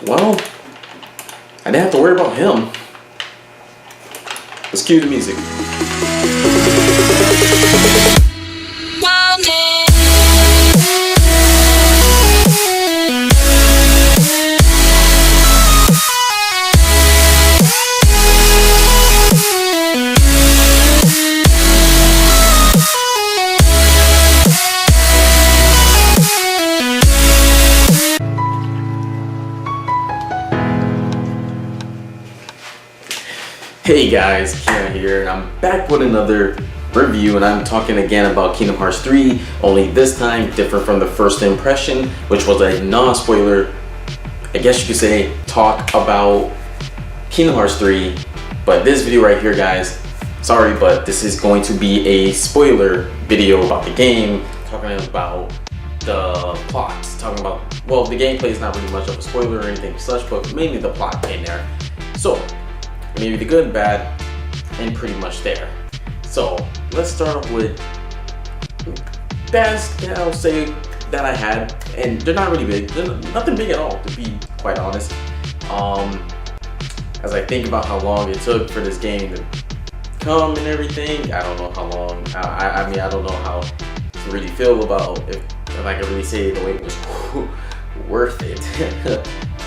well, I didn't have to worry about him. Let's cue the music. Hey guys, Kieran here, and I'm back with another review, and I'm talking again about Kingdom Hearts 3, only this time different from the first impression, which was a non-spoiler, I guess you could say, talk about Kingdom Hearts 3. But this video right here, guys, sorry, but this is going to be a spoiler video about the game, talking about the plot, talking about, well, the gameplay is not really much of a spoiler or anything such, but mainly the plot in there. So, maybe the good, bad, and pretty much there. So let's start off with best, I'll say, that I had, and they're not really big. They're nothing big at all, to be quite honest. As I think about how long it took for this game to come and everything, I don't know how long. I mean, I don't know how to really feel about if I can really say the wait was worth it.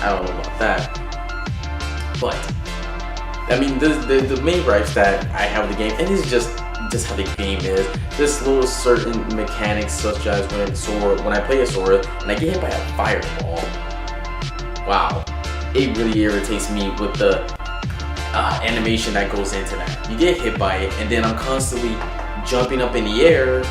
I don't know about that, but. I mean, the main gripes that I have with the game, and it's just how the game is. There's little certain mechanics, such as when I play a Sora and I get hit by a fireball. Wow, it really irritates me with the animation that goes into that. You get hit by it, and then I'm constantly jumping up in the air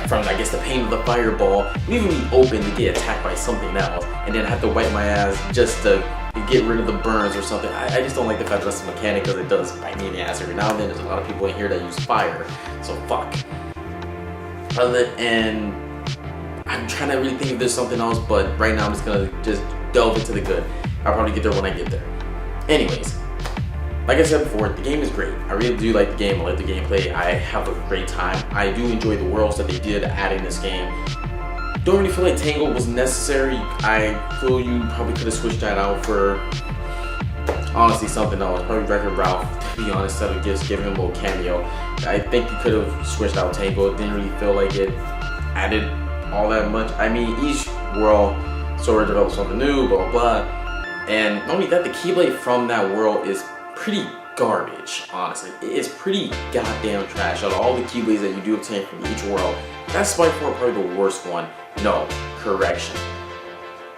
from, I guess, the pain of the fireball, leaving me open to get attacked by something else, and then I have to wipe my ass just to get rid of the burns or something. I just don't like the fact that that's a mechanic, because it does bite me in the ass every now and then. There's a lot of people in here that use fire, so fuck. And I'm trying to really think if there's something else, but right now I'm just gonna delve into the good. I'll probably get there when I get there. Anyways, like I said before, the game is great. I really do like the game. I like the gameplay. I have a great time. I do enjoy the worlds that they did add in this game. Don't really feel like Tangle was necessary. I feel you probably could have switched that out for, honestly, something else. Probably Wreck-It Ralph, to be honest, instead of just giving him a little cameo. I think you could have switched out Tangle. It didn't really feel like it added all that much. I mean, each world sort of developed something new, blah, blah, blah. And not only that, the Keyblade from that world is pretty garbage, honestly. It's pretty goddamn trash. Out of all the Keyblades that you do obtain from each world, that's by far probably the worst one. No, correction.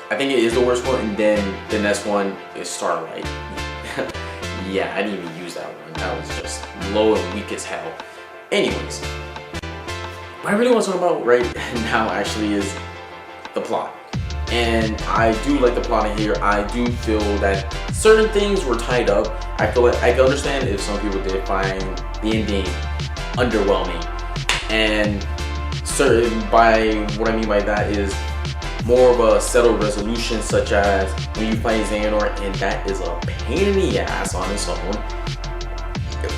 I think it is the worst one, and then the next one is Starlight. Yeah, I didn't even use that one. That was just low and weak as hell. Anyways, what I really want to talk about right now actually is the plot. And I do like the plot in here. I do feel that certain things were tied up. I feel like I can understand if some people did find the ending underwhelming. And by what I mean by that is more of a settled resolution, such as when you fight Xehanort, and that is a pain in the ass on its own.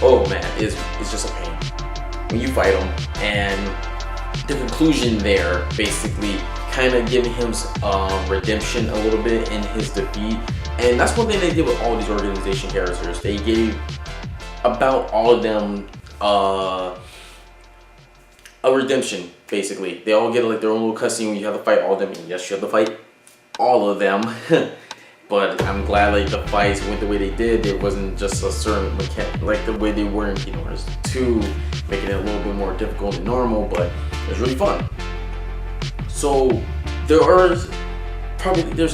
Oh man, it's just a pain when you fight him, and the conclusion there basically kind of giving him redemption a little bit in his defeat. And that's one thing they did with all these organization characters. They gave about all of them a redemption, basically. They all get like their own little cutscene when you have to fight all of them. And yes, you have to fight all of them. But I'm glad like the fights went the way they did. There wasn't just a certain mechanic like the way they were in Kingdom Hearts 2, making it a little bit more difficult than normal, but it was really fun. So there's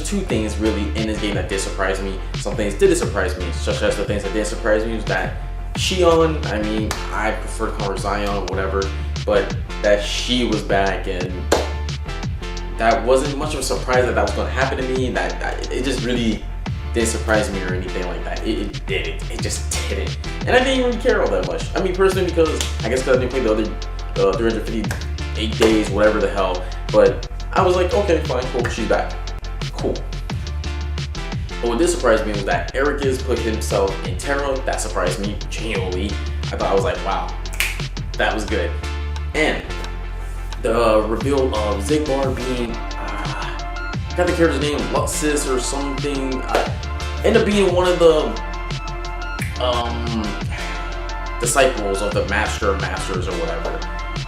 two things really in this game that did surprise me. Some things did surprise me, such as the things that did surprise me was that Xion, I mean, I prefer to call her Zion, whatever, but that she was back, and that wasn't much of a surprise that was going to happen to me. That it just really didn't surprise me or anything like that. It just didn't, and I didn't really care all that much. I mean, personally, because I guess because I didn't play the other 358 days, whatever the hell. But I was like, okay, fine, cool, she's back, cool. But what did surprise me was that Ericus put himself in Terra. That surprised me genuinely. I was like, wow, that was good. And the reveal of Zigbar being, I got the character's name, Luxus or something. ended up being one of the disciples of the Master of Masters or whatever.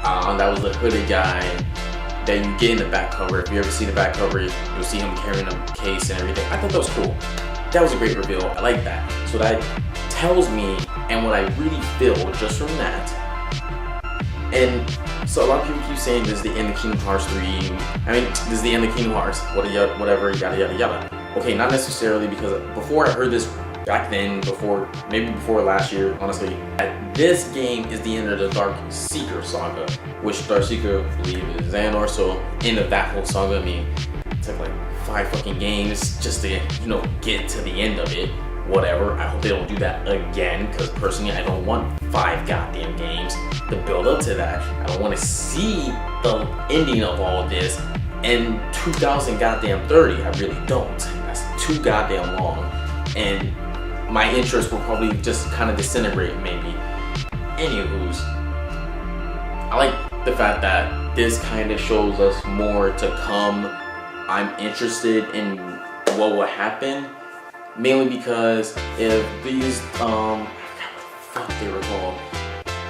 That was the hooded guy that you get in the back cover. If you ever see the back cover, you'll see him carrying a case and everything. I thought that was cool. That was a great reveal. I like that. So that tells me, and what I really feel just from that. And so a lot of people keep saying this is the end of Kingdom Hearts 3. I mean, this is the end of Kingdom Hearts. Whatever, yada yada yada. Okay, not necessarily, because before I heard this back then, maybe before last year, honestly, this game is the end of the Dark Seeker saga, which Dark Seeker, I believe, is Xehanort. So end of that whole saga. I mean, it took like 5 fucking games just to, get to the end of it. Whatever. I hope they don't do that again, because personally, I don't want 5 goddamn games to build up to that. I don't want to see the ending of all of this in 2000 goddamn 30. I really don't. That's too goddamn long, and my interest will probably just kind of disintegrate maybe. Anywho's, I like the fact that this kind of shows us more to come. I'm interested in what will happen, mainly because if these fuck they were called,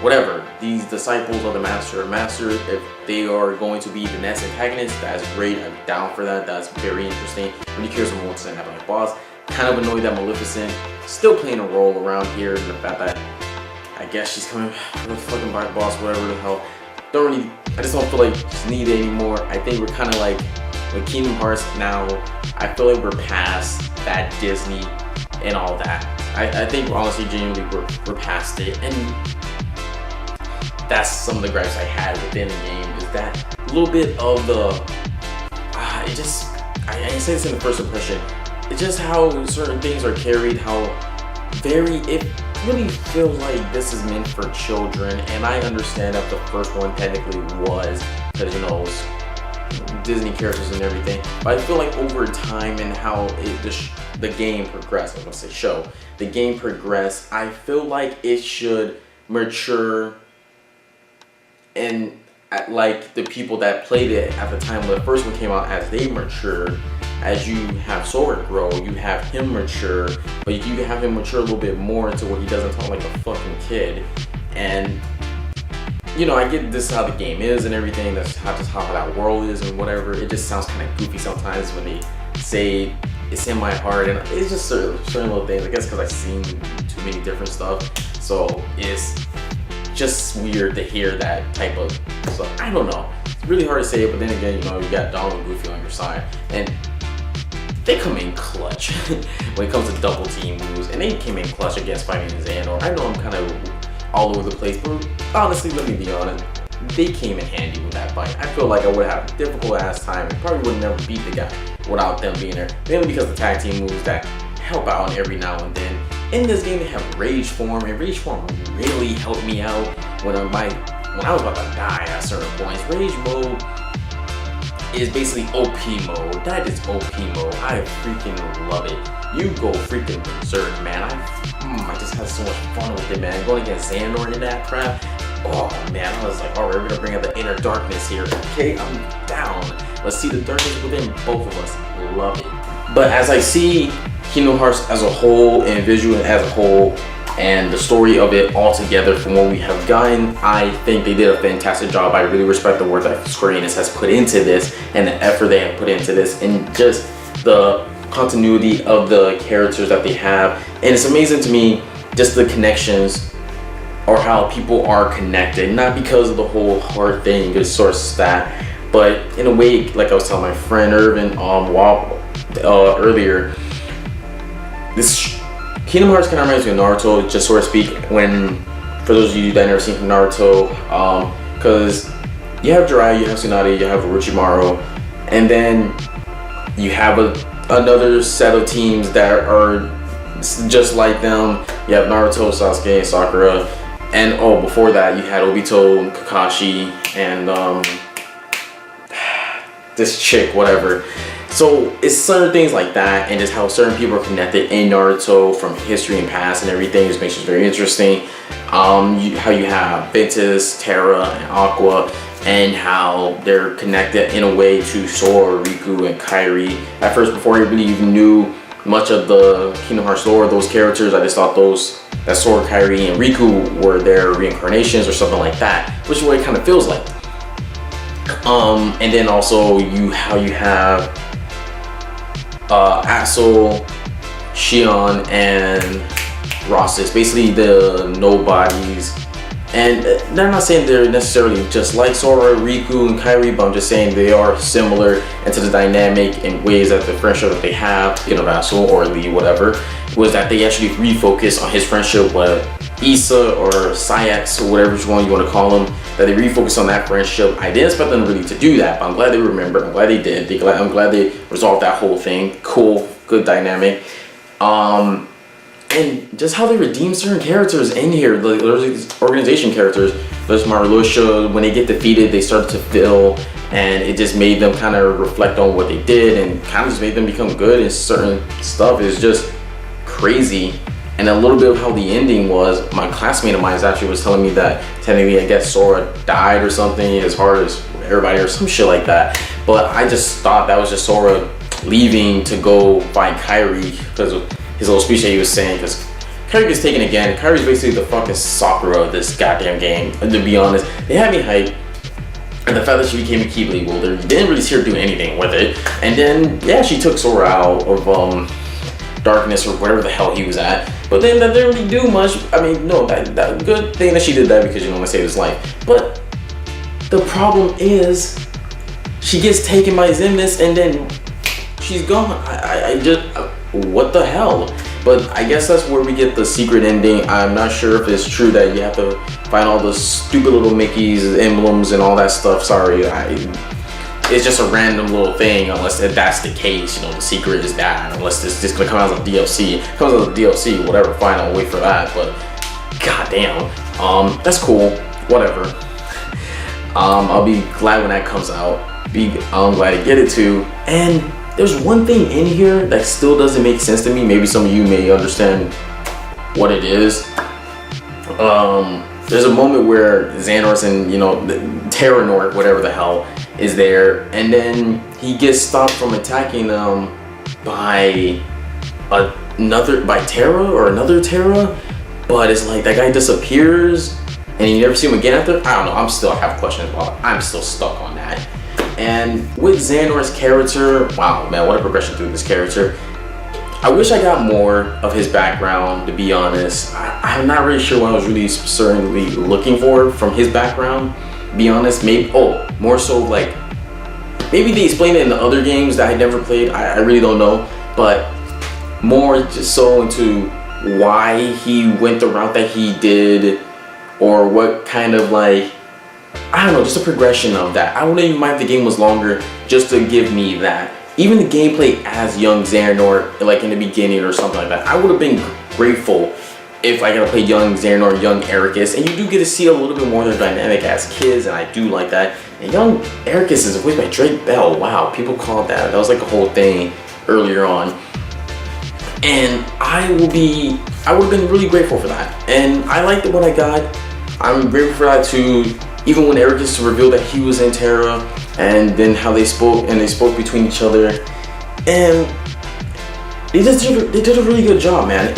whatever, these disciples of the Master, if they are going to be the next antagonist, that's great. I'm down for that. That's very interesting. Really curious on what's gonna happen with boss. Kind of annoyed that Maleficent still playing a role around here, and the fact that I guess she's coming for the fucking boss, whatever the hell. I just don't feel like she's needed anymore. I think we're kind of like with Kingdom Hearts now. I feel like we're past that Disney and all that. I think honestly, genuinely, we're past it, and that's some of the gripes I had within the game. Is that a little bit of the I didn't say this in the first impression. It's just how certain things are carried, it really feels like this is meant for children, and I understand that the first one technically was, because it was Disney characters and everything, but I feel like over time and how the game progressed, I was gonna say show, the game progressed, I feel like it should mature, and like the people that played it at the time when the first one came out, as they matured. As you have Sora grow, you have him mature, but you have him mature a little bit more to where he doesn't talk like a fucking kid. And I get this is how the game is and everything. That's just how that world is and whatever. It just sounds kind of goofy sometimes when they say it's in my heart, and it's just certain little things. I guess because I've seen too many different stuff, so it's just weird to hear that type of stuff. I don't know. It's really hard to say, but then again, you got Donald and Goofy on your side, and they come in clutch when it comes to double team moves, and they came in clutch against fighting Xehanort. I know I'm kind of all over the place, but honestly, let me be honest, they came in handy with that fight. I feel like I would have a difficult ass time and probably would never beat the guy without them being there, mainly because of tag team moves that help out every now and then. In this game, they have Rage Form, and Rage Form really helped me out when I was about to die at certain points. Rage mode is basically OP mode. That is OP mode. I freaking love it. You go freaking berserk, man. I just had so much fun with it, man. Going against Xehanort in that crap. Oh man, I was like, alright, we're gonna bring out the inner darkness here. Okay, I'm down. Let's see the darkness within both of us. Love it. But as I see Kingdom Hearts as a whole and Visual as a whole, and the story of it all together from what we have gotten, I think they did a fantastic job. I really respect the work that Square Enix has put into this and the effort they have put into this, and just the continuity of the characters that they have. And it's amazing to me just the connections, or how people are connected, not because of the whole heart thing, good source that, but in a way, like I was telling my friend Irvin earlier, this Kingdom Hearts kind of reminds me of Naruto, just so to speak, when, for those of you that never seen Naruto, because you have Jiraiya, you have Tsunade, you have Orochimaru, and then you have another set of teams that are just like them. You have Naruto, Sasuke, and Sakura, and before that you had Obito, Kakashi, and this chick, whatever. So it's certain things like that, and just how certain people are connected in Naruto from history and past and everything just makes it very interesting. How you have Ventus, Terra, and Aqua, and how they're connected in a way to Sora, Riku, and Kairi. At first, before you really even knew much of the Kingdom Hearts lore, those characters. I just thought that Sora, Kairi, and Riku were their reincarnations or something like that, which is what it kind of feels like. And then also how you have Axel, Xion, and Roxas, basically the nobodies. And they're not saying they're necessarily just like Sora, Riku, and Kairi, but I'm just saying they are similar into the dynamic in ways that the friendship that they have, Axel or Lee, whatever, was that they actually refocus on his friendship with Issa or Sayax or whatever one you want to call them, that they refocus on that friendship. I didn't expect them really to do that, but I'm glad they remembered. I'm glad they did. I'm glad they resolved that whole thing. Cool, good dynamic. And just how they redeem certain characters in here. Like, there's these organization characters. There's Marluxia. When they get defeated, they start to feel, and it just made them kind of reflect on what they did, and kind of just made them become good in certain stuff. It's just crazy. And a little bit of how the ending was, my classmate of mine actually was telling me that technically, I guess Sora died or something as hard as everybody or some shit like that. But I just thought that was just Sora leaving to go find Kairi because of his little speech that he was saying, because Kairi gets taken again. Kairi's basically the fucking Sakura of this goddamn game. And to be honest, they had me hyped. And the fact that she became a Keyblade wielder, you didn't really see her do anything with it. And then, yeah, she took Sora out of darkness or whatever the hell he was at. But then that didn't really do much. I mean, no, that good thing that she did that because, you know, I saved his life. But the problem is, she gets taken by Xemnas and then she's gone. I just, what the hell? But I guess that's where we get the secret ending. I'm not sure if it's true that you have to find all the stupid little Mickeys, emblems, and all that stuff. Sorry, it's just a random little thing. Unless that's the case, you know, the secret is that. Unless this is gonna come out as a DLC, comes out as a DLC, whatever. Fine, I'll wait for that. But goddamn, that's cool. Whatever. I'll be glad when that comes out. I'm glad to get it too. And there's one thing in here that still doesn't make sense to me. Maybe some of you may understand what it is. There's a moment where Xehanort and, you know, Terranort, whatever the hell, is there, and then he gets stopped from attacking them by Terra or another Terra, but it's like that guy disappears and you never see him again after. I don't know. I have questions about it. I'm still stuck on that. And with Xehanort's character, wow, man, what a progression through this character. I wish I got more of his background, to be honest. I'm not really sure what I was really certainly looking for from his background, to be honest. Maybe, more so like, maybe they explained it in the other games that I never played. I really don't know. But more just so into why he went the route that he did, or what kind of like, I don't know, just a progression of that. I wouldn't even mind if the game was longer just to give me that. Even the gameplay as young Xehanort, like in the beginning or something like that, I would have been grateful if I got to play young Xehanort, young Ericus, and you do get to see a little bit more of their dynamic as kids, and I do like that. And young Ericus is voiced by Drake Bell. Wow, people call it that. That was like a whole thing earlier on. And I would have been really grateful for that. And I liked what I got. I'm grateful for that too. Even when Ericus revealed that he was in Terra, and then how they spoke between each other, and they did a really good job, man.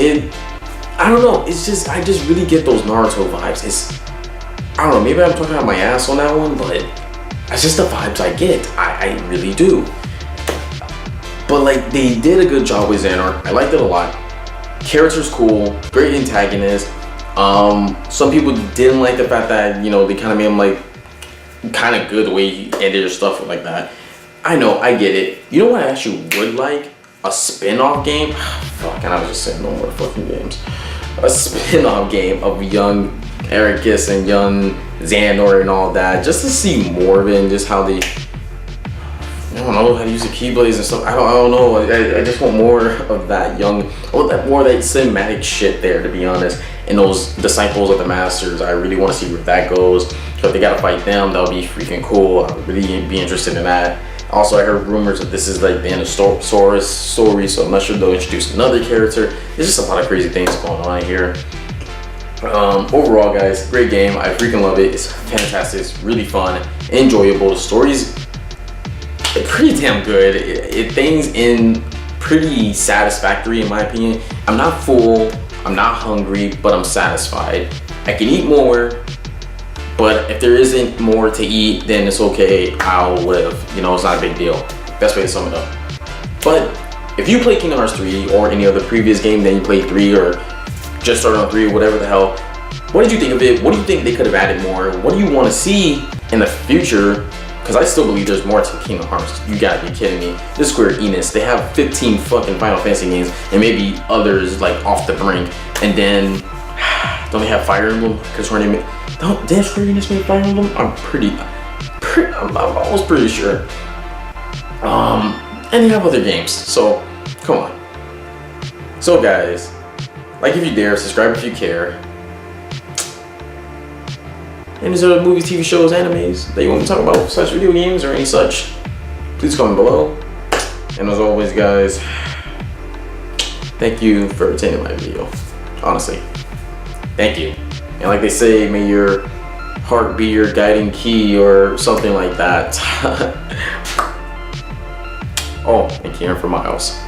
I don't know, it's just, I just really get those Naruto vibes. I don't know, maybe I'm talking out my ass on that one, but that's just the vibes I get. I really do. But like, they did a good job with Xehanort. I liked it a lot. Character's cool, great antagonist. Some people didn't like the fact that, you know, they kind of made him like kind of good the way he ended or stuff like that. I know, I get it. You know what I actually would like? A spin-off game? Fuck, and I was just saying no more fucking games. A spin-off game of young Ericus and young Xehanort and all that, just to see more of it and just how they, I don't know how to use the Keyblades and stuff. I don't know. I just want more of that young, more of that cinematic shit there, to be honest. And those disciples of the masters, I really want to see where that goes. So if they gotta fight them, that would be freaking cool. I would really be interested in that. Also, I heard rumors that this is like the end of Sora's story, so I'm not sure they'll introduce another character. There's just a lot of crazy things going on here. Overall, guys, great game. I freaking love it. It's fantastic. It's really fun, enjoyable. The story's pretty damn good. Things in pretty satisfactory in my opinion. I'm not full, I'm not hungry, but I'm satisfied. I can eat more, but if there isn't more to eat, then it's okay, I'll live. You know, it's not a big deal. Best way to sum it up. But if you play Kingdom Hearts 3 or any other previous game, then you played 3 or just started on 3 or whatever the hell, what did you think of it? What do you think they could have added more? What do you want to see in the future? Because I still believe there's more to Kingdom Hearts. You gotta be kidding me. This Square Enix, they have 15 fucking Final Fantasy games and maybe others like off the brink. And then, don't they have Fire Emblem? Because did Square Enix make Fire Emblem? I'm almost pretty sure. And they have other games, so come on. So guys, like if you dare, subscribe if you care. And is there movies, TV shows, animes that you want me to talk about besides video games or any such? Please comment below. And as always guys, thank you for attending my video. Honestly, thank you. And like they say, may your heart be your guiding key or something like that. Oh, and Kieran for Miles.